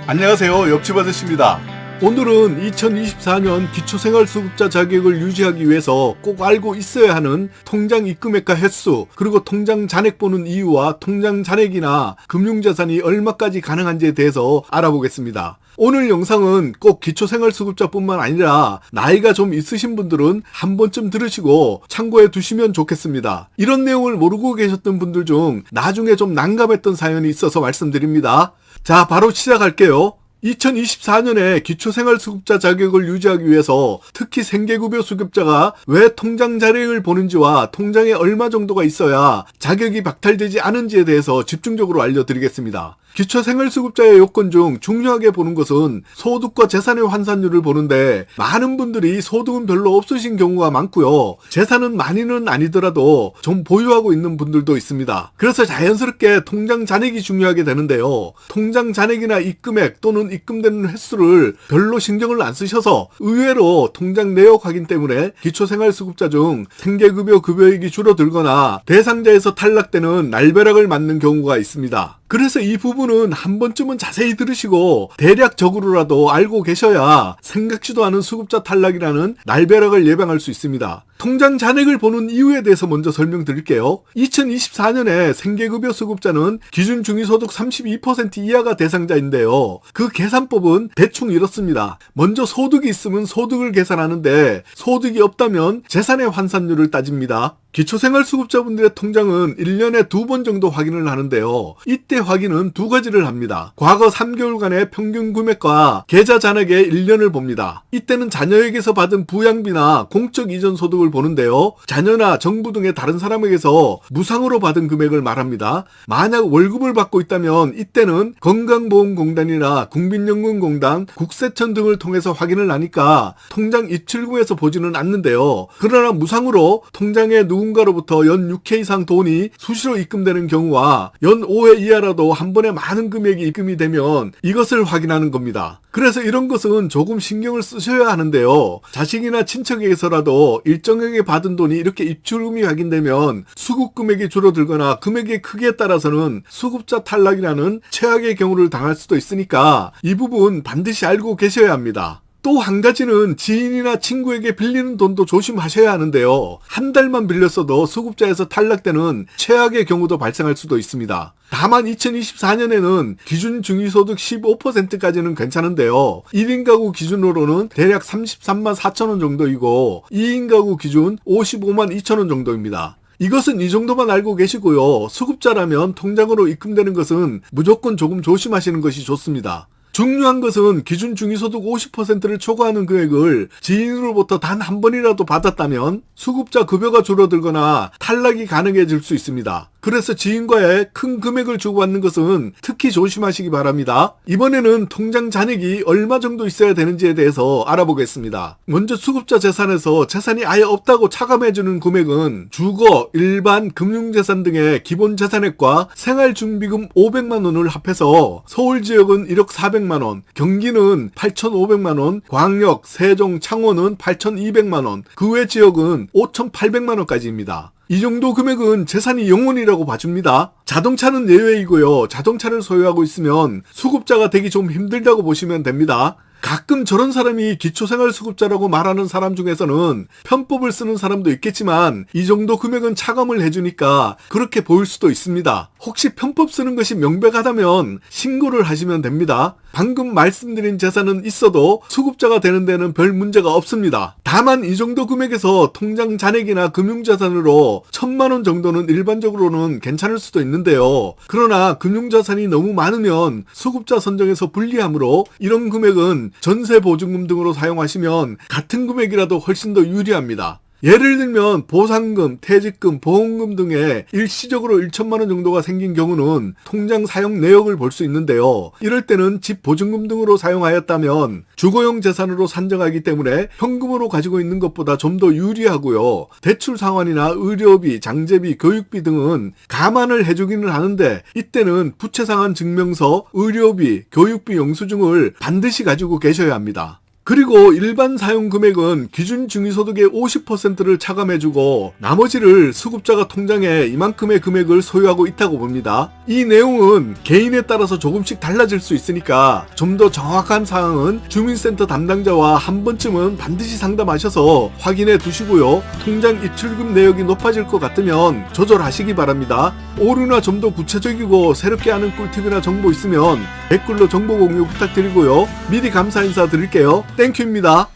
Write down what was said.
안녕하세요. 옆집 아저씨입니다. 오늘은 2024년 기초생활수급자 자격을 유지하기 위해서 꼭 알고 있어야 하는 통장 입금액과 횟수, 그리고 통장 잔액 보는 이유와 통장 잔액이나 금융자산이 얼마까지 가능한지에 대해서 알아보겠습니다. 오늘 영상은 꼭 기초생활수급자뿐만 아니라 나이가 좀 있으신 분들은 한 번쯤 들으시고 참고해 두시면 좋겠습니다. 이런 내용을 모르고 계셨던 분들 중 나중에 좀 난감했던 사연이 있어서 말씀드립니다. 자, 바로 시작할게요. 2024년에 기초생활수급자 자격을 유지하기 위해서 특히 생계급여 수급자가 왜 통장 잔액을 보는지와 통장에 얼마 정도가 있어야 자격이 박탈되지 않은지에 대해서 집중적으로 알려드리겠습니다. 기초생활수급자의 요건 중 중요하게 보는 것은 소득과 재산의 환산율을 보는데, 많은 분들이 소득은 별로 없으신 경우가 많고요. 재산은 많이는 아니더라도 좀 보유하고 있는 분들도 있습니다. 그래서 자연스럽게 통장 잔액이 중요하게 되는데요. 통장 잔액이나 입금액 또는 입금되는 횟수를 별로 신경을 안 쓰셔서 의외로 통장 내역 확인 때문에 기초생활수급자 중 생계급여 급여액이 줄어들거나 대상자에서 탈락되는 날벼락을 맞는 경우가 있습니다. 그래서 이 부분은 한 번쯤은 자세히 들으시고 대략적으로라도 알고 계셔야 생각지도 않은 수급자 탈락이라는 날벼락을 예방할 수 있습니다. 통장 잔액을 보는 이유에 대해서 먼저 설명드릴게요. 2024년에 생계급여 수급자는 기준 중위소득 32% 이하가 대상자인데요. 그 계산법은 대충 이렇습니다. 먼저 소득이 있으면 소득을 계산하는데, 소득이 없다면 재산의 환산율을 따집니다. 기초생활수급자분들의 통장은 1년에 2번 정도 확인을 하는데요. 이때 확인은 두 가지를 합니다. 과거 3개월간의 평균 금액과 계좌 잔액의 1년을 봅니다. 이때는 자녀에게서 받은 부양비나 공적 이전 소득을 보는데요. 자녀나 정부 등의 다른 사람에게서 무상으로 받은 금액을 말합니다. 만약 월급을 받고 있다면 이때는 건강보험공단이나 국민연금공단, 국세청 등을 통해서 확인을 하니까 통장 입출금에서 보지는 않는데요. 그러나 무상으로 통장에 누군가로부터 연 6회 이상 돈이 수시로 입금되는 경우와 연 5회 이하라도 한 번에 많은 금액이 입금이 되면 이것을 확인하는 겁니다. 그래서 이런 것은 조금 신경을 쓰셔야 하는데요. 자식이나 친척에게서라도 일정하게 받은 돈이 이렇게 입출금이 확인되면 수급 금액이 줄어들거나 금액의 크기에 따라서는 수급자 탈락이라는 최악의 경우를 당할 수도 있으니까 이 부분 반드시 알고 계셔야 합니다. 또 한 가지는 지인이나 친구에게 빌리는 돈도 조심하셔야 하는데요. 한 달만 빌렸어도 수급자에서 탈락되는 최악의 경우도 발생할 수도 있습니다. 다만 2024년에는 기준 중위소득 15%까지는 괜찮은데요. 1인 가구 기준으로는 대략 33만 4천 원 정도이고 2인 가구 기준 55만 2천 원 정도입니다. 이것은 이 정도만 알고 계시고요. 수급자라면 통장으로 입금되는 것은 무조건 조금 조심하시는 것이 좋습니다. 중요한 것은 기준 중위소득 50%를 초과하는 금액을 지인으로부터 단 한 번이라도 받았다면 수급자 급여가 줄어들거나 탈락이 가능해질 수 있습니다. 그래서 지인과의 큰 금액을 주고받는 것은 특히 조심하시기 바랍니다. 이번에는 통장 잔액이 얼마 정도 있어야 되는지에 대해서 알아보겠습니다. 먼저 수급자 재산에서 재산이 아예 없다고 차감해주는 금액은 주거, 일반, 금융재산 등의 기본 재산액과 생활준비금 500만 원을 합해서 서울 지역은 1억 400만 원, 경기는 8,500만 원, 광역, 세종, 창원은 8,200만 원, 그 외 지역은 5,800만 원까지입니다. 이 정도 금액은 재산이 영원이라고 봐줍니다. 자동차는 예외이고요. 자동차를 소유하고 있으면 수급자가 되기 좀 힘들다고 보시면 됩니다. 가끔 저런 사람이 기초생활수급자라고 말하는 사람 중에서는 편법을 쓰는 사람도 있겠지만 이 정도 금액은 차감을 해주니까 그렇게 보일 수도 있습니다. 혹시 편법 쓰는 것이 명백하다면 신고를 하시면 됩니다. 방금 말씀드린 재산은 있어도 수급자가 되는 데는 별 문제가 없습니다. 다만 이 정도 금액에서 통장 잔액이나 금융자산으로 1,000만 원 정도는 일반적으로는 괜찮을 수도 있는데요. 그러나 금융자산이 너무 많으면 수급자 선정에서 불리하므로 이런 금액은 전세보증금 등으로 사용하시면 같은 금액이라도 훨씬 더 유리합니다. 예를 들면 보상금, 퇴직금, 보험금 등의 일시적으로 1천만 원 정도가 생긴 경우는 통장 사용 내역을 볼 수 있는데요. 이럴 때는 집 보증금 등으로 사용하였다면 주거용 재산으로 산정하기 때문에 현금으로 가지고 있는 것보다 좀 더 유리하고요. 대출 상환이나 의료비, 장제비, 교육비 등은 감안을 해주기는 하는데 이때는 부채상환 증명서, 의료비, 교육비 영수증을 반드시 가지고 계셔야 합니다. 그리고 일반 사용 금액은 기준 중위소득의 50%를 차감해주고 나머지를 수급자가 통장에 이만큼의 금액을 소유하고 있다고 봅니다. 이 내용은 개인에 따라서 조금씩 달라질 수 있으니까 좀 더 정확한 사항은 주민센터 담당자와 한 번쯤은 반드시 상담하셔서 확인해 두시고요. 통장 입출금 내역이 높아질 것 같으면 조절하시기 바랍니다. 오류나 좀 더 구체적이고 새롭게 아는 꿀팁이나 정보 있으면 댓글로 정보 공유 부탁드리고요. 미리 감사 인사 드릴게요. 땡큐입니다.